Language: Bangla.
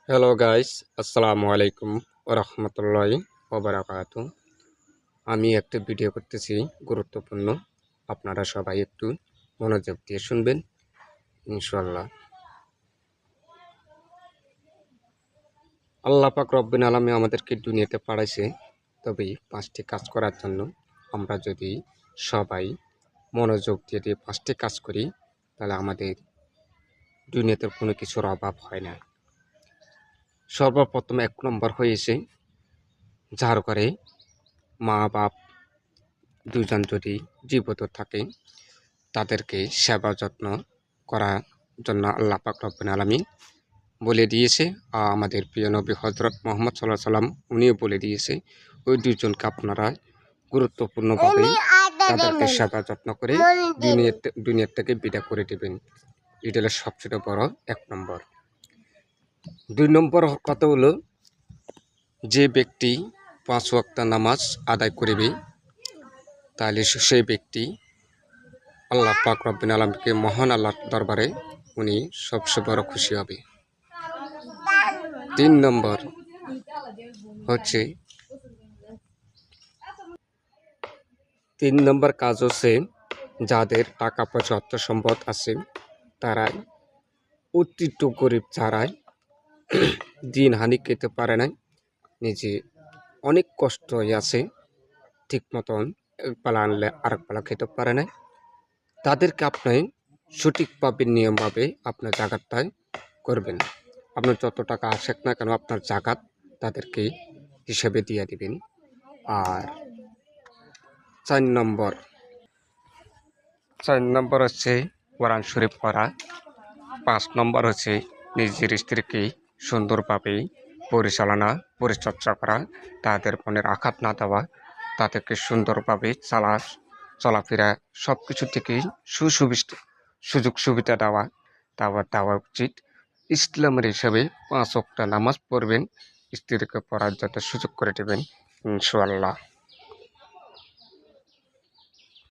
হ্যালো গাইস, আসসালামু আলাইকুম ওরহমতুল্লাহি ওবারাকাতু। আমি একটা ভিডিও করতেছি গুরুত্বপূর্ণ। আপনারা সবাই একটু মনোযোগ দিয়ে শুনবেন ইনশাআল্লাহ। আল্লাহ পাক রব্বুল আলামিন আমাদেরকে দুনিয়াতে পাঠাইছে তবে 5টি কাজ করার জন্য। আমরা যদি সবাই মনোযোগ দিয়ে 5টি কাজ করি তাহলে আমাদের দুনিয়াতে কোনো কিছুর অভাব হয় না। সর্বপ্রথম 1 নম্বর হয়েছে যার ঘরে মা বাপ দুজন যদি জীবিত থাকে তাদেরকে সেবা যত্ন করার জন্য আল্লাহ পাক রব্বুল আলামিন বলে দিয়েছে। আমাদের প্রিয় নবী হযরত মুহাম্মদ সাল্লাল্লাহু আলাইহি সাল্লাম উনিও বলে দিয়েছে ওই দুজনকে আপনারা গুরুত্বপূর্ণভাবে তাদেরকে সেবা যত্ন করে দুনিয়ার থেকে বিদায় করে দেবেন। এটা হলো সবচেয়ে বড় 1 নম্বর। 2 নম্বর কথা হলো যে ব্যক্তি 5 ওয়াক্ত নামাজ আদায় করবে তাহলে সেই ব্যক্তি আল্লাহ পাক রব্বুল আলামিনকে মহান আল্লাহর দরবারে উনি সবচেয়ে বড় খুশি হবে। 3 নম্বর হচ্ছে 3 নম্বর কাজ হচ্ছে যাদের টাকা পয়সা অর্থ সম্পদ আছে তারাই অতিরিক্ত গরিব যারাই দিন হানি খেতে পারে না, নিজে অনেক কষ্ট আছে, ঠিক মতন একবেলা আনলে আরেক বেলা খেতে পারে না, তাদেরকে আপনি সঠিকভাবে নিয়মভাবে আপনার জাকাতটাই করবেন। আপনার যত টাকা আসেক না কেন আপনার জাকাত তাদেরকে হিসেবে দিয়ে দিবেন। আর 4 নম্বর হচ্ছে কোরআন শরীফ পড়া। 5 নম্বর হচ্ছে নিজের স্ত্রীকে সুন্দরভাবে পরিচর্যা করা, তাদের মনের আঘাত না দেওয়া, তাদেরকে সুন্দরভাবে চলাফেরা সব কিছু থেকেই সুযোগ সুবিধা দেওয়া উচিত। ইসলামের হিসাবে 5 ওয়াক্ত নামাজ পড়বেন, স্ত্রীকে পড়ার যত সুযোগ করে দেবেন ইনশাআল্লাহ।